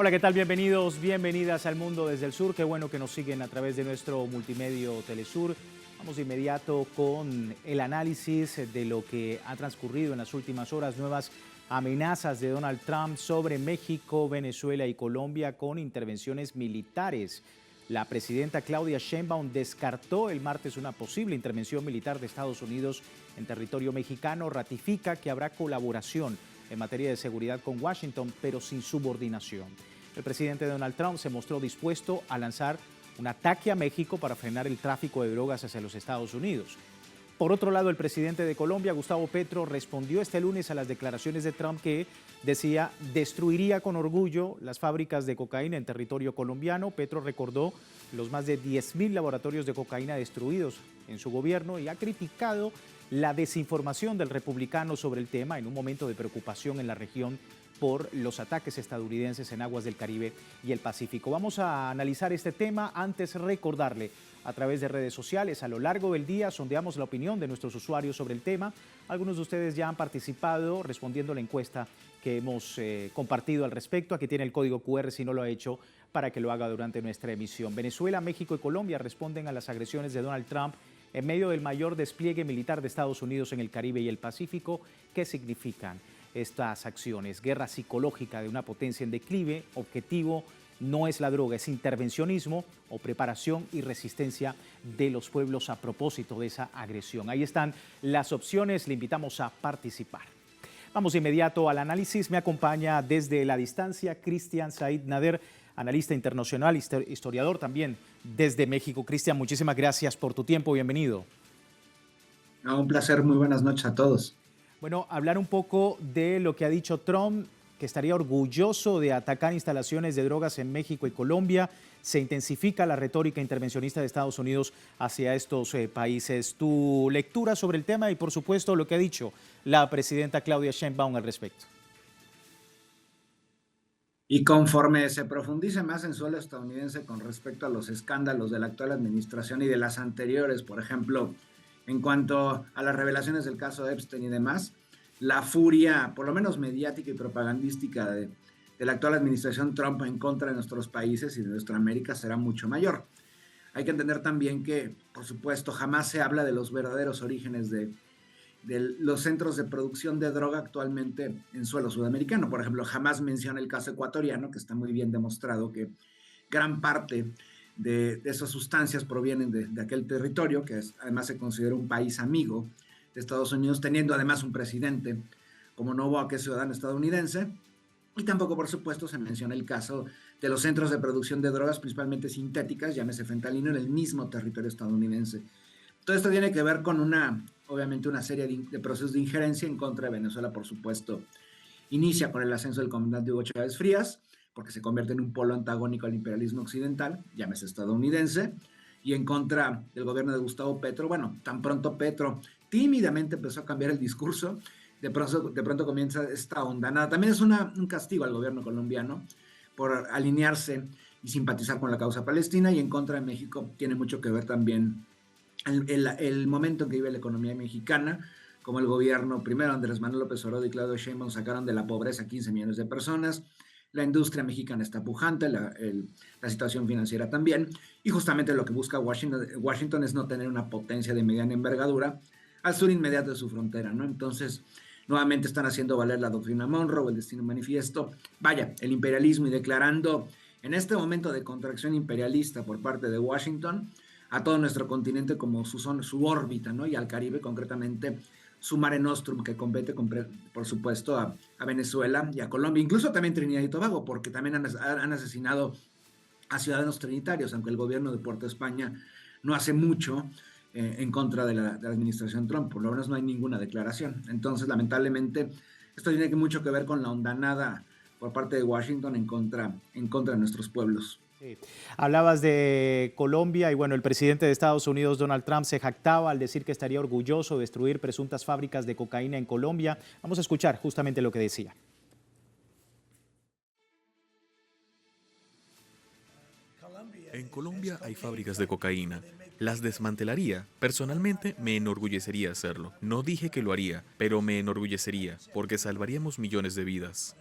Hola, ¿qué tal? Bienvenidos, bienvenidas al Mundo desde el Sur. Qué bueno que nos siguen a través de nuestro multimedio Telesur. Vamos de inmediato con el análisis de lo que ha transcurrido en las últimas horas. Nuevas amenazas de Donald Trump sobre México, Venezuela y Colombia con intervenciones militares. La presidenta Claudia Sheinbaum descartó el martes una posible intervención militar de Estados Unidos en territorio mexicano. Ratifica que habrá colaboración en materia de seguridad con Washington, pero sin subordinación. El presidente Donald Trump se mostró dispuesto a lanzar un ataque a México para frenar el tráfico de drogas hacia los Estados Unidos. Por otro lado, el presidente de Colombia, Gustavo Petro, respondió este lunes a las declaraciones de Trump que decía destruiría con orgullo las fábricas de cocaína en territorio colombiano. Petro recordó los más de 10.000 laboratorios de cocaína destruidos en su gobierno y ha criticado la desinformación del republicano sobre el tema en un momento de preocupación en la región por los ataques estadounidenses en aguas del Caribe y el Pacífico. Vamos a analizar este tema. Antes, recordarle a través de redes sociales, a lo largo del día sondeamos la opinión de nuestros usuarios sobre el tema. Algunos de ustedes ya han participado respondiendo a la encuesta que hemos compartido al respecto. Aquí tiene el código QR si no lo ha hecho para que lo haga durante nuestra emisión. Venezuela, México y Colombia responden a las agresiones de Donald Trump en medio del mayor despliegue militar de Estados Unidos en el Caribe y el Pacífico. ¿Qué significan estas acciones? Guerra psicológica de una potencia en declive. Objetivo no es la droga, es intervencionismo o preparación y resistencia de los pueblos a propósito de esa agresión. Ahí están las opciones, le invitamos a participar. Vamos de inmediato al análisis. Me acompaña desde la distancia Cristian Said Nader, analista internacional, historiador también desde México. Cristian, muchísimas gracias por tu tiempo, bienvenido. Un placer, muy buenas noches a todos. Bueno, hablar un poco de lo que ha dicho Trump, que estaría orgulloso de atacar instalaciones de drogas en México y Colombia. Se intensifica la retórica intervencionista de Estados Unidos hacia estos países. Tu lectura sobre el tema y, por supuesto, lo que ha dicho la presidenta Claudia Sheinbaum al respecto. Y conforme se profundice más en suelo estadounidense con respecto a los escándalos de la actual administración y de las anteriores, por ejemplo, en cuanto a las revelaciones del caso Epstein y demás, la furia, por lo menos mediática y propagandística de la actual administración Trump en contra de nuestros países y de nuestra América será mucho mayor. Hay que entender también que, por supuesto, jamás se habla de los verdaderos orígenes de los centros de producción de droga actualmente en suelo sudamericano. Por ejemplo, jamás menciona el caso ecuatoriano, que está muy bien demostrado que gran parte de esas sustancias provienen de aquel territorio, que además se considera un país amigo de Estados Unidos, teniendo además un presidente como Noboa, que es ciudadano estadounidense. Y tampoco, por supuesto, se menciona el caso de los centros de producción de drogas, principalmente sintéticas, llámese fentanilo, en el mismo territorio estadounidense. Todo esto tiene que ver con obviamente una serie de procesos de injerencia en contra de Venezuela, por supuesto. Inicia con el ascenso del comandante Hugo Chávez Frías, porque se convierte en un polo antagónico al imperialismo occidental, llámese estadounidense, y en contra del gobierno de Gustavo Petro. Bueno, tan pronto Petro tímidamente empezó a cambiar el discurso, de pronto comienza esta ondanada. También es un castigo al gobierno colombiano por alinearse y simpatizar con la causa palestina, y en contra de México tiene mucho que ver también el momento en que vive la economía mexicana, como el gobierno, primero Andrés Manuel López Obrador y Claudio Sheinbaum sacaron de la pobreza 15 millones de personas, la industria mexicana está pujante, la situación financiera también, y justamente lo que busca Washington es no tener una potencia de mediana envergadura al sur inmediato de su frontera, ¿no? Entonces, nuevamente están haciendo valer la doctrina Monroe, el destino manifiesto, vaya, el imperialismo, y declarando en este momento de contracción imperialista por parte de Washington a todo nuestro continente como su órbita, ¿no? Y al Caribe, concretamente, su Mare Nostrum, que compete, por supuesto, a Venezuela y a Colombia, incluso también Trinidad y Tobago, porque también han asesinado a ciudadanos trinitarios, aunque el gobierno de Puerto España no hace mucho en contra de la administración Trump, por lo menos no hay ninguna declaración. Entonces, lamentablemente, esto tiene mucho que ver con la hondanada por parte de Washington en contra de nuestros pueblos. Sí. Hablabas de Colombia y bueno, el presidente de Estados Unidos, Donald Trump, se jactaba al decir que estaría orgulloso de destruir presuntas fábricas de cocaína en Colombia. Vamos a escuchar justamente lo que decía. En Colombia hay fábricas de cocaína. Las desmantelaría. Personalmente me enorgullecería hacerlo. No dije que lo haría, pero me enorgullecería, porque salvaríamos millones de vidas.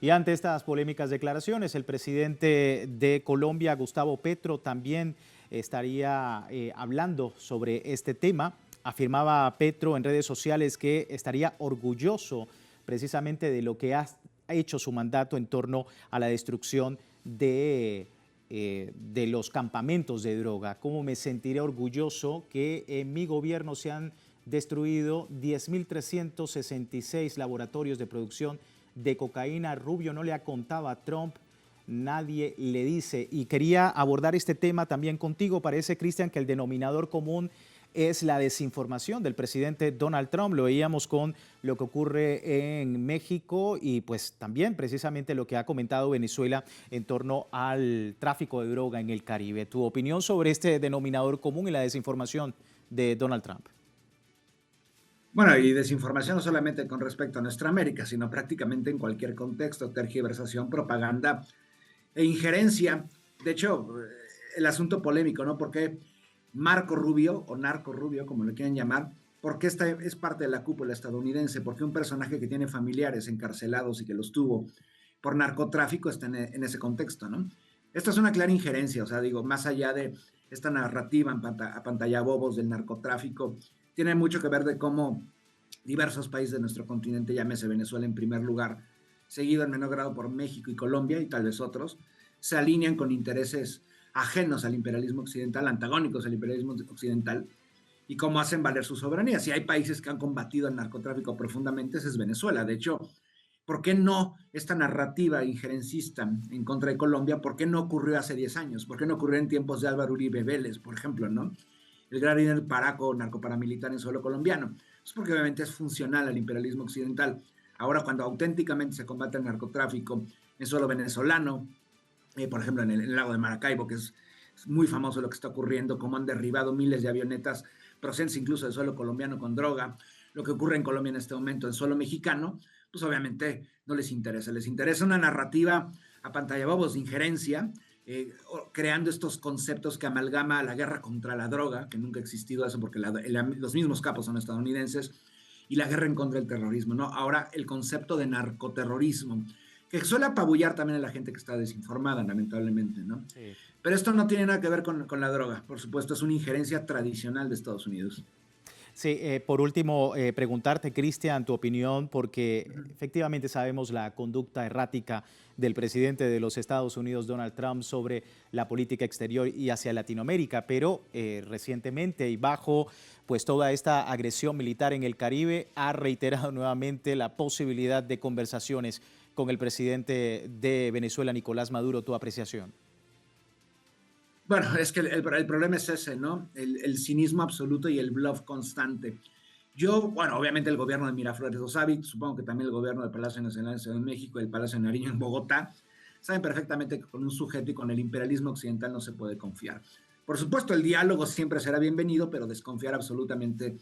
Y ante estas polémicas declaraciones, el presidente de Colombia, Gustavo Petro, también estaría hablando sobre este tema. Afirmaba Petro en redes sociales que estaría orgulloso precisamente de lo que ha hecho su mandato en torno a la destrucción de los campamentos de droga. ¿Cómo me sentiré orgulloso que en mi gobierno se han destruido 10.366 laboratorios de producción de cocaína? Rubio no le ha contado a Trump, nadie le dice. Y quería abordar este tema también contigo. Parece, Cristian, que el denominador común es la desinformación del presidente Donald Trump. Lo veíamos con lo que ocurre en México y pues también precisamente lo que ha comentado Venezuela en torno al tráfico de droga en el Caribe. ¿Tu opinión sobre este denominador común y la desinformación de Donald Trump? Bueno, y desinformación no solamente con respecto a nuestra América, sino prácticamente en cualquier contexto, tergiversación, propaganda e injerencia. De hecho, el asunto polémico, ¿no? Porque Marco Rubio, o Narco Rubio, como lo quieran llamar, porque esta es parte de la cúpula estadounidense, porque un personaje que tiene familiares encarcelados y que los tuvo por narcotráfico está en ese contexto, ¿no? Esto es una clara injerencia, o sea, digo, más allá de esta narrativa a pantalla bobos del narcotráfico, tiene mucho que ver de cómo diversos países de nuestro continente, llámese Venezuela en primer lugar, seguido en menor grado por México y Colombia y tal vez otros, se alinean con intereses ajenos al imperialismo occidental, antagónicos al imperialismo occidental, y cómo hacen valer su soberanía. Si hay países que han combatido el narcotráfico profundamente, ese es Venezuela. De hecho, ¿por qué no esta narrativa injerencista en contra de Colombia? ¿Por qué no ocurrió hace 10 años? ¿Por qué no ocurrió en tiempos de Álvaro Uribe Vélez, por ejemplo, ¿no? El gran líder paraco narcoparamilitar en suelo colombiano. Es porque obviamente es funcional al imperialismo occidental. Ahora, cuando auténticamente se combate el narcotráfico en suelo venezolano, por ejemplo, en el lago de Maracaibo, que es muy famoso lo que está ocurriendo, cómo han derribado miles de avionetas procedentes incluso del suelo colombiano con droga, lo que ocurre en Colombia en este momento en suelo mexicano, pues obviamente no les interesa. Les interesa una narrativa a pantalla bobos de injerencia, creando estos conceptos que amalgama la guerra contra la droga, que nunca ha existido eso porque los mismos capos son estadounidenses, y la guerra en contra del terrorismo, ¿no? Ahora el concepto de narcoterrorismo, que suele apabullar también a la gente que está desinformada, lamentablemente, ¿no? Sí. Pero esto no tiene nada que ver con la droga, por supuesto, es una injerencia tradicional de Estados Unidos. Sí, por último, preguntarte, Cristian, tu opinión, porque efectivamente sabemos la conducta errática del presidente de los Estados Unidos, Donald Trump, sobre la política exterior y hacia Latinoamérica, pero recientemente y bajo pues toda esta agresión militar en el Caribe, ha reiterado nuevamente la posibilidad de conversaciones con el presidente de Venezuela, Nicolás Maduro. ¿Tu apreciación? Bueno, es que el problema es ese, ¿no? El cinismo absoluto y el bluff constante. Bueno, obviamente el gobierno de Miraflores lo sabe, supongo que también el gobierno del Palacio Nacional de Ciudad de México y el Palacio de Nariño en Bogotá, saben perfectamente que con un sujeto y con el imperialismo occidental no se puede confiar. Por supuesto, el diálogo siempre será bienvenido, pero desconfiar absolutamente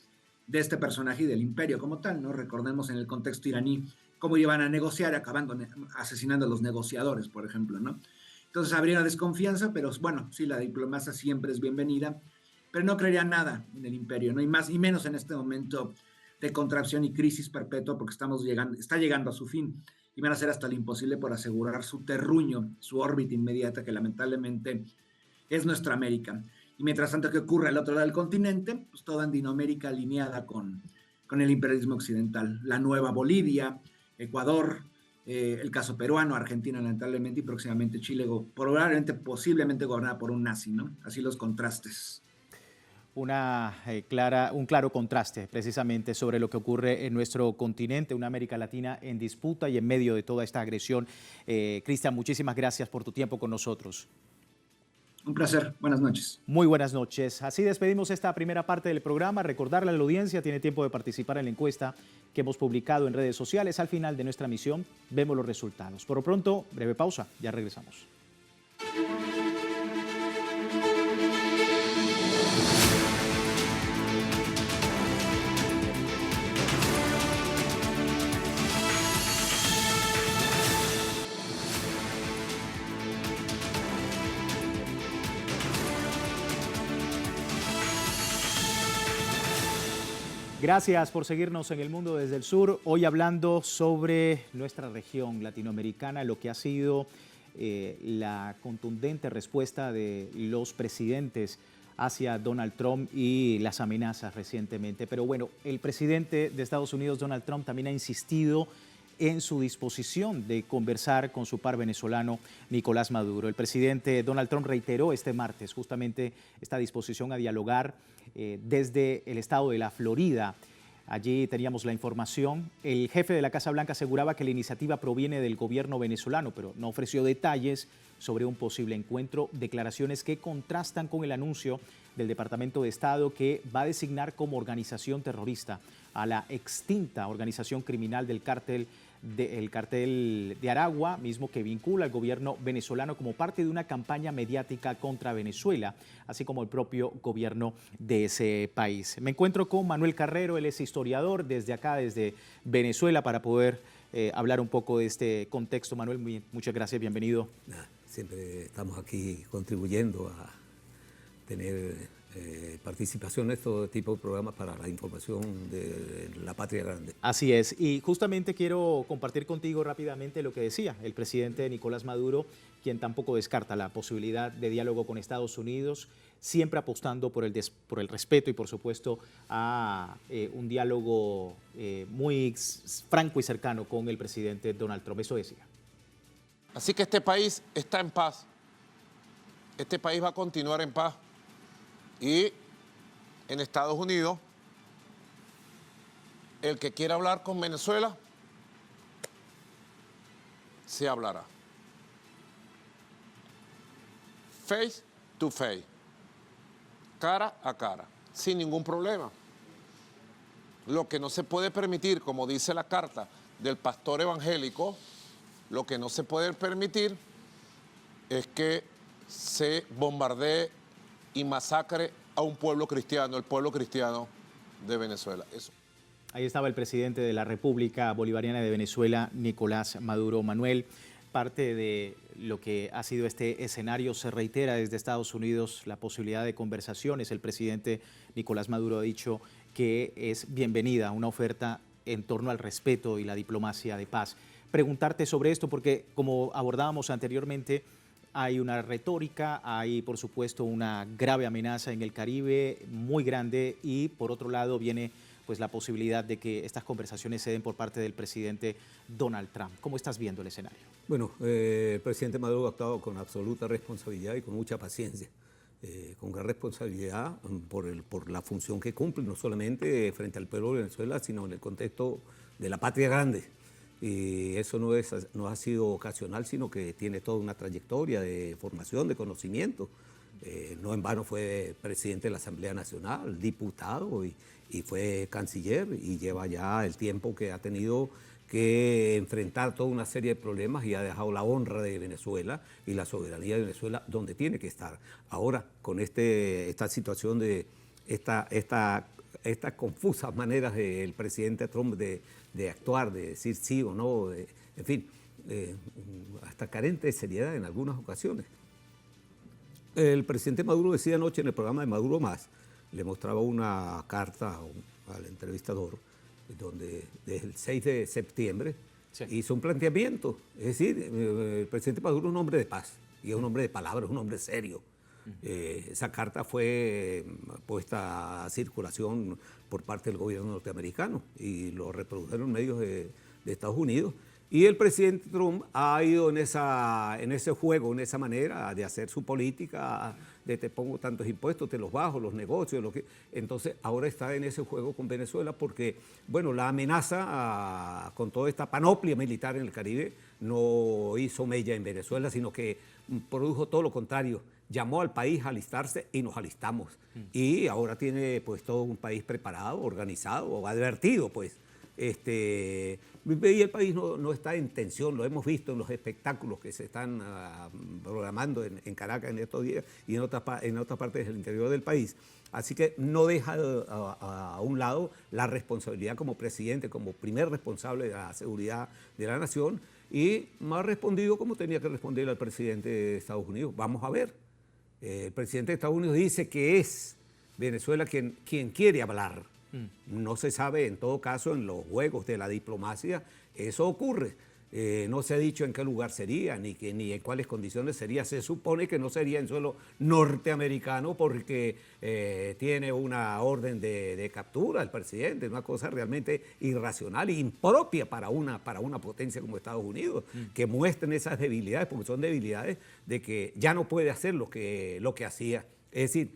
de este personaje y del imperio como tal, ¿no? Recordemos en el contexto iraní cómo iban a negociar acabando asesinando a los negociadores, por ejemplo, ¿no? Entonces habría una desconfianza, pero bueno, sí, la diplomacia siempre es bienvenida, pero no creería nada en el imperio, ¿no? Y menos en este momento de contracción y crisis perpetua, porque está llegando a su fin, y van a hacer hasta lo imposible por asegurar su terruño, su órbita inmediata, que lamentablemente es nuestra América. Y mientras tanto, ¿qué ocurre al otro lado del continente? Pues toda Andinoamérica alineada con el imperialismo occidental. La nueva Bolivia, Ecuador, el caso peruano, Argentina lamentablemente y próximamente Chile, probablemente, posiblemente gobernada por un nazi, ¿no? Así los contrastes. Un claro contraste precisamente sobre lo que ocurre en nuestro continente, una América Latina en disputa y en medio de toda esta agresión. Cristian, muchísimas gracias por tu tiempo con nosotros. Un placer. Buenas noches. Muy buenas noches. Así despedimos esta primera parte del programa. Recordarle a la audiencia, tiene tiempo de participar en la encuesta que hemos publicado en redes sociales. Al final de nuestra misión vemos los resultados. Por lo pronto, breve pausa. Ya regresamos. Gracias por seguirnos en El Mundo desde el Sur. Hoy hablando sobre nuestra región latinoamericana, lo que ha sido la contundente respuesta de los presidentes hacia Donald Trump y las amenazas recientemente. Pero bueno, el presidente de Estados Unidos, Donald Trump, también ha insistido en su disposición de conversar con su par venezolano, Nicolás Maduro. El presidente Donald Trump reiteró este martes justamente esta disposición a dialogar desde el estado de la Florida. Allí teníamos la información. El jefe de la Casa Blanca aseguraba que la iniciativa proviene del gobierno venezolano, pero no ofreció detalles sobre un posible encuentro, declaraciones que contrastan con el anuncio del Departamento de Estado que va a designar como organización terrorista a la extinta organización criminal del cartel de Aragua, mismo que vincula al gobierno venezolano como parte de una campaña mediática contra Venezuela, así como el propio gobierno de ese país. Me encuentro con Manuel Carrero, él es historiador desde acá, desde Venezuela, para poder hablar un poco de este contexto. Manuel, muchas gracias, bienvenido. Siempre estamos aquí contribuyendo a tener participación en este tipo de programas para la información de la patria grande. Así es, y justamente quiero compartir contigo rápidamente lo que decía el presidente Nicolás Maduro, quien tampoco descarta la posibilidad de diálogo con Estados Unidos, siempre apostando por el respeto y por supuesto a un diálogo muy franco y cercano con el presidente Donald Trump. Eso decía. Así que este país está en paz, este país va a continuar en paz. Y en Estados Unidos, el que quiera hablar con Venezuela, se hablará. Face to face, cara a cara, sin ningún problema. Lo que no se puede permitir, como dice la carta del pastor evangélico, lo que no se puede permitir es que se bombardee y masacre a un pueblo cristiano, el pueblo cristiano de Venezuela. Eso. Ahí estaba el presidente de la República Bolivariana de Venezuela, Nicolás Maduro. Manuel, parte de lo que ha sido este escenario se reitera desde Estados Unidos la posibilidad de conversaciones. El presidente Nicolás Maduro ha dicho que es bienvenida una oferta en torno al respeto y la diplomacia de paz. Preguntarte sobre esto porque, como abordábamos anteriormente, hay una retórica, hay por supuesto una grave amenaza en el Caribe, muy grande, y por otro lado viene pues la posibilidad de que estas conversaciones se den por parte del presidente Donald Trump. ¿Cómo estás viendo el escenario? Bueno, el presidente Maduro ha actuado con absoluta responsabilidad y con mucha paciencia, con gran responsabilidad por la función que cumple, no solamente frente al pueblo de Venezuela, sino en el contexto de la patria grande. Y eso no ha sido ocasional, sino que tiene toda una trayectoria de formación, de conocimiento. No en vano fue presidente de la Asamblea Nacional, diputado y fue canciller, y lleva ya el tiempo que ha tenido que enfrentar toda una serie de problemas y ha dejado la honra de Venezuela y la soberanía de Venezuela donde tiene que estar. Ahora, con esta situación de estas confusas maneras del presidente Trump de actuar, de decir sí o no, en fin, hasta carente de seriedad en algunas ocasiones. El presidente Maduro decía anoche en el programa de Maduro Más, le mostraba una carta al entrevistador, donde desde el 6 de septiembre hizo un planteamiento. Es decir, el presidente Maduro es un hombre de paz, y es un hombre de palabras, es un hombre serio. Esa carta fue puesta a circulación por parte del gobierno norteamericano y lo reprodujeron medios de Estados Unidos. Y el presidente Trump ha ido en ese juego, en esa manera de hacer su política, de te pongo tantos impuestos, te los bajo, los negocios, entonces ahora está en ese juego con Venezuela porque, bueno, la amenaza con toda esta panoplia militar en el Caribe no hizo mella en Venezuela, sino que produjo todo lo contrario. Llamó al país a alistarse y nos alistamos. Y ahora tiene pues todo un país preparado, organizado, advertido pues. Y el país no está en tensión, lo hemos visto en los espectáculos que se están programando en Caracas en estos días y en otras partes del interior del país. Así que no deja a un lado la responsabilidad como presidente, como primer responsable de la seguridad de la nación, y ha respondido como tenía que responder al presidente de Estados Unidos. Vamos a ver. El presidente de Estados Unidos dice que es Venezuela quien quiere hablar. No se sabe, en todo caso, en los juegos de la diplomacia, eso ocurre. No se ha dicho en qué lugar sería, ni en cuáles condiciones sería. Se supone que no sería en suelo norteamericano porque tiene una orden de captura el presidente, una cosa realmente irracional e impropia para una potencia como Estados Unidos, que muestren esas debilidades, porque son debilidades de que ya no puede hacer lo que hacía. Es decir,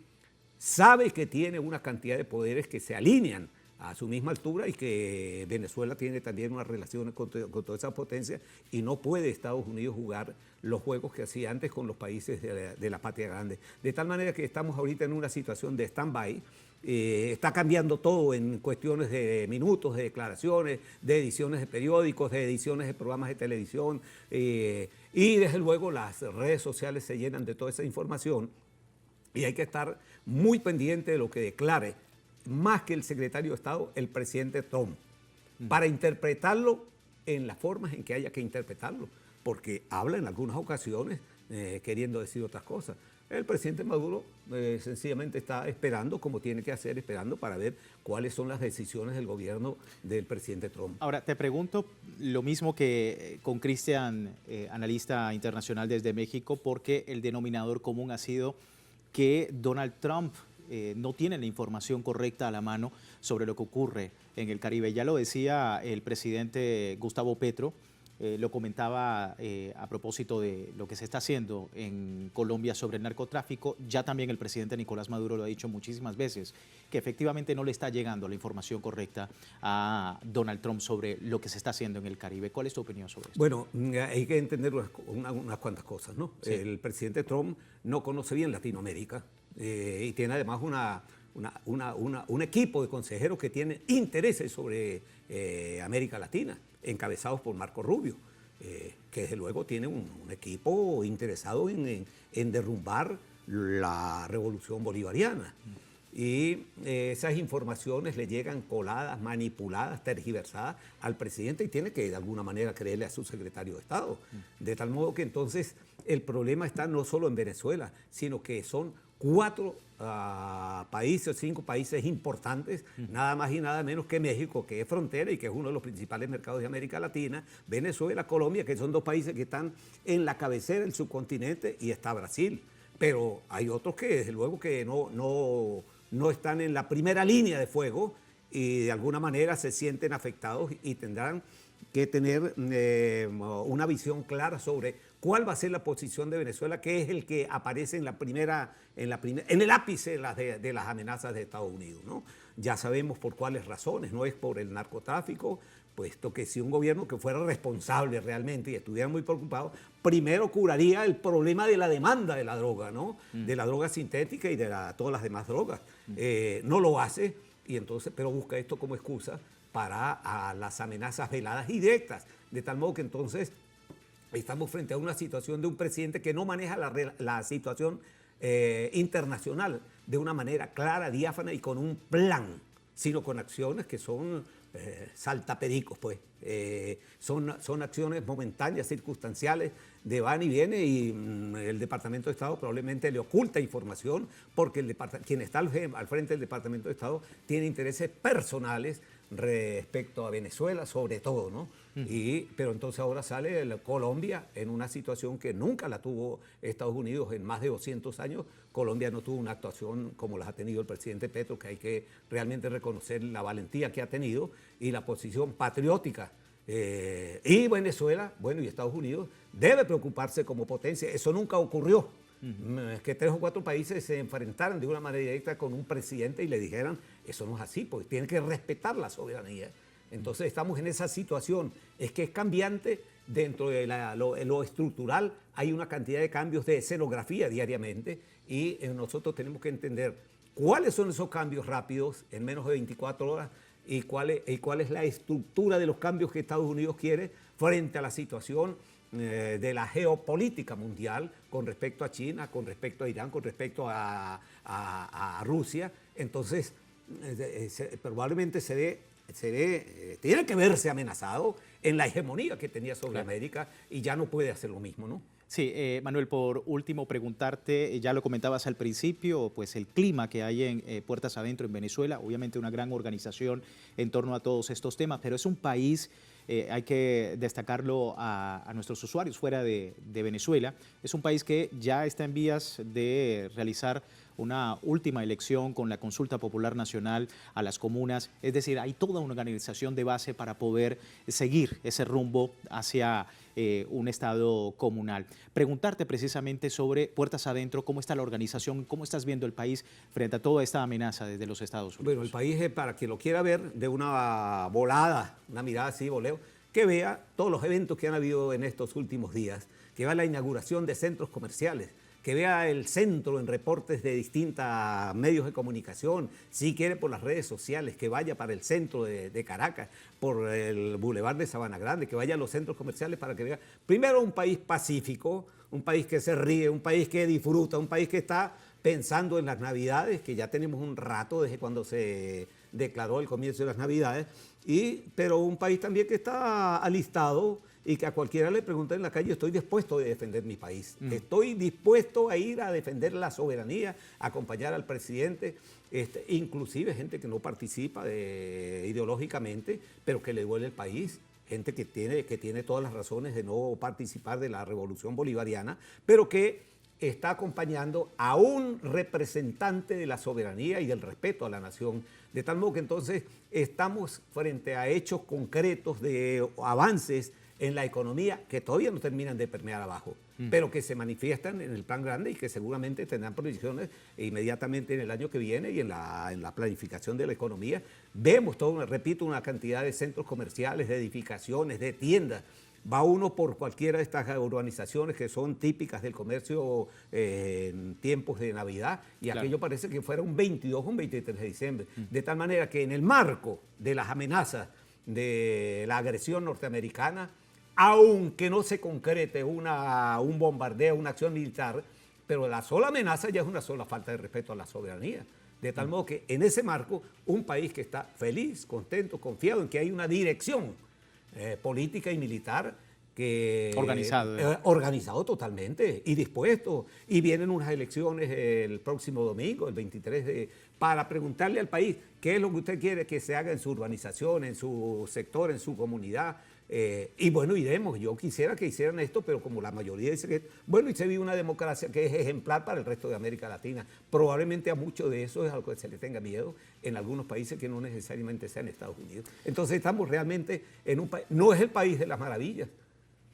sabe que tiene una cantidad de poderes que se alinean a su misma altura y que Venezuela tiene también unas relaciones con toda esa potencia y no puede Estados Unidos jugar los juegos que hacía antes con los países de la patria grande. De tal manera que estamos ahorita en una situación de stand-by. Está cambiando todo en cuestiones de minutos, de declaraciones, de ediciones de periódicos, de ediciones de programas de televisión y desde luego las redes sociales se llenan de toda esa información y hay que estar muy pendiente de lo que declare más que el secretario de Estado, el presidente Trump, para interpretarlo en las formas en que haya que interpretarlo, porque habla en algunas ocasiones queriendo decir otras cosas. El presidente Maduro sencillamente está esperando, como tiene que hacer, esperando para ver cuáles son las decisiones del gobierno del presidente Trump. Ahora, te pregunto lo mismo que con Cristian, analista internacional desde México, porque el denominador común ha sido que Donald Trump no tienen la información correcta a la mano sobre lo que ocurre en el Caribe. Ya lo decía el presidente Gustavo Petro, lo comentaba a propósito de lo que se está haciendo en Colombia sobre el narcotráfico. Ya también el presidente Nicolás Maduro lo ha dicho muchísimas veces, que efectivamente no le está llegando la información correcta a Donald Trump sobre lo que se está haciendo en el Caribe. ¿Cuál es tu opinión sobre esto? Bueno, hay que entender unas cuantas cosas, ¿no? Sí. El presidente Trump no conoce bien Latinoamérica. Y tiene además un equipo de consejeros que tienen intereses sobre América Latina, encabezados por Marco Rubio, que desde luego tiene un equipo interesado en derrumbar la revolución bolivariana. Y esas informaciones le llegan coladas, manipuladas, tergiversadas al presidente y tiene que de alguna manera creerle a su secretario de Estado. De tal modo que entonces el problema está no solo en Venezuela, sino que son 4 países, 5 países importantes, nada más y nada menos que México, que es frontera y que es uno de los principales mercados de América Latina, Venezuela, Colombia, que son 2 países que están en la cabecera del subcontinente, y está Brasil. Pero hay otros que desde luego que no están en la primera línea de fuego y de alguna manera se sienten afectados y tendrán que tener una visión clara sobre cuál va a ser la posición de Venezuela, que es el que aparece en el ápice de las amenazas de Estados Unidos, ¿no? Ya sabemos por cuáles razones, no es por el narcotráfico, puesto que si un gobierno que fuera responsable realmente y estuviera muy preocupado, primero curaría el problema de la demanda de la droga, ¿no? De la droga sintética y de todas las demás drogas. No lo hace, y entonces, pero busca esto como excusa para las amenazas veladas y directas, de tal modo que entonces estamos frente a una situación de un presidente que no maneja la situación internacional de una manera clara, diáfana y con un plan, sino con acciones que son saltapericos, pues. Son acciones momentáneas, circunstanciales, de van y viene, y el Departamento de Estado probablemente le oculta información porque quien está al frente del Departamento de Estado tiene intereses personales respecto a Venezuela, sobre todo, ¿no? Pero entonces ahora sale Colombia en una situación que nunca la tuvo Estados Unidos en más de 200 años. Colombia no tuvo una actuación como las ha tenido el presidente Petro, que hay que realmente reconocer la valentía que ha tenido y la posición patriótica. Y Venezuela, bueno, y Estados Unidos debe preocuparse como potencia. Eso nunca ocurrió. Que 3 o 4 países se enfrentaran de una manera directa con un presidente y le dijeran, eso no es así, porque tienen que respetar la soberanía. Entonces estamos en esa situación. Es que es cambiante dentro de lo estructural. Hay una cantidad de cambios de escenografía diariamente y nosotros tenemos que entender cuáles son esos cambios rápidos en menos de 24 horas y cuál es la estructura de los cambios que Estados Unidos quiere frente a la situación de la geopolítica mundial con respecto a China, con respecto a Irán, con respecto a Rusia. Entonces, probablemente tiene que verse amenazado en la hegemonía que tenía sobre América y ya no puede hacer lo mismo, ¿no? Sí, Manuel, por último preguntarte, ya lo comentabas al principio, pues el clima que hay en Puertas Adentro en Venezuela, obviamente una gran organización en torno a todos estos temas, pero es un país, hay que destacarlo a nuestros usuarios fuera de Venezuela, es un país que ya está en vías de realizar una última elección con la consulta popular nacional a las comunas, es decir, hay toda una organización de base para poder seguir ese rumbo hacia un estado comunal. Preguntarte precisamente sobre Puertas Adentro, cómo está la organización, cómo estás viendo el país frente a toda esta amenaza desde los Estados Unidos. Bueno, el país es, para quien lo quiera ver, de una volada, una mirada así, voleo, que vea todos los eventos que han habido en estos últimos días, que vea la inauguración de centros comerciales, que vea el centro en reportes de distintos medios de comunicación, si quiere por las redes sociales, que vaya para el centro de Caracas, por el Boulevard de Sabana Grande, que vaya a los centros comerciales para que vea, primero, un país pacífico, un país que se ríe, un país que disfruta, un país que está pensando en las Navidades, que ya tenemos un rato desde cuando se declaró el comienzo de las Navidades, pero un país también que está alistado y que a cualquiera le pregunta en la calle, estoy dispuesto a defender mi país, estoy dispuesto a ir a defender la soberanía, a acompañar al presidente, inclusive gente que no participa ideológicamente, pero que le duele el país, gente que tiene todas las razones de no participar de la revolución bolivariana, pero que está acompañando a un representante de la soberanía y del respeto a la nación, de tal modo que entonces estamos frente a hechos concretos de avances en la economía que todavía no terminan de permear abajo, pero que se manifiestan en el plan grande y que seguramente tendrán proyecciones inmediatamente en el año que viene y en la planificación de la economía. Vemos repito, una cantidad de centros comerciales, de edificaciones, de tiendas. Va uno por cualquiera de estas urbanizaciones que son típicas del comercio en tiempos de Navidad y claro, aquello parece que fuera un 22 o un 23 de diciembre. De tal manera que en el marco de las amenazas de la agresión norteamericana, aunque no se concrete un bombardeo, una acción militar, pero la sola amenaza ya es una sola falta de respeto a la soberanía. De tal modo que en ese marco, un país que está feliz, contento, confiado en que hay una dirección política y militar que organizado totalmente y dispuesto, y vienen unas elecciones el próximo domingo, el 23 para preguntarle al país qué es lo que usted quiere que se haga en su urbanización, en su sector, en su comunidad. Y bueno, iremos. Yo quisiera que hicieran esto, pero como la mayoría dice que, bueno, y se vive una democracia que es ejemplar para el resto de América Latina. Probablemente a mucho de eso es algo que se le tenga miedo en algunos países que no necesariamente sean Estados Unidos. Entonces estamos realmente en un país, no es el país de las maravillas,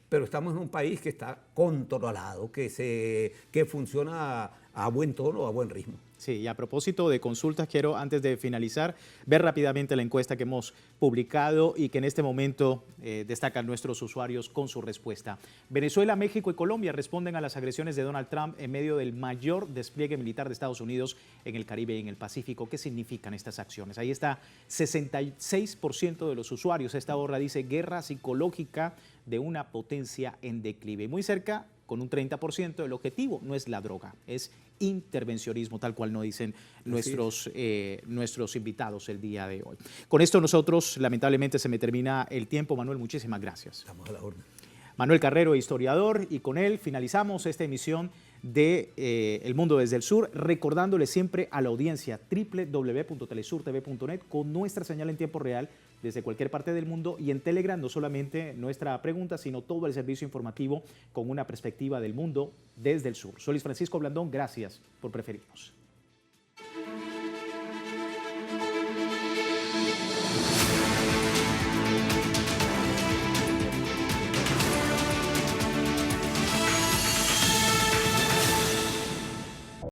pero estamos en un país que está controlado, que funciona a buen tono, a buen ritmo. Sí, y a propósito de consultas, quiero antes de finalizar ver rápidamente la encuesta que hemos publicado y que en este momento destacan nuestros usuarios con su respuesta. Venezuela, México y Colombia responden a las agresiones de Donald Trump en medio del mayor despliegue militar de Estados Unidos en el Caribe y en el Pacífico. ¿Qué significan estas acciones? Ahí está, 66% de los usuarios. Esta borra dice guerra psicológica de una potencia en declive. Muy cerca, con un 30%, el objetivo no es la droga, es intervencionismo, tal cual nos dicen nuestros invitados el día de hoy. Con esto nosotros, lamentablemente, se me termina el tiempo. Manuel, muchísimas gracias. Estamos a la orden. Manuel Carrero, historiador, y con él finalizamos esta emisión de El Mundo desde el Sur, recordándole siempre a la audiencia www.telesurtv.net con nuestra señal en tiempo real desde cualquier parte del mundo, y en Telegram no solamente nuestra pregunta, sino todo el servicio informativo con una perspectiva del mundo desde el sur. Soy Luis Francisco Blandón, gracias por preferirnos.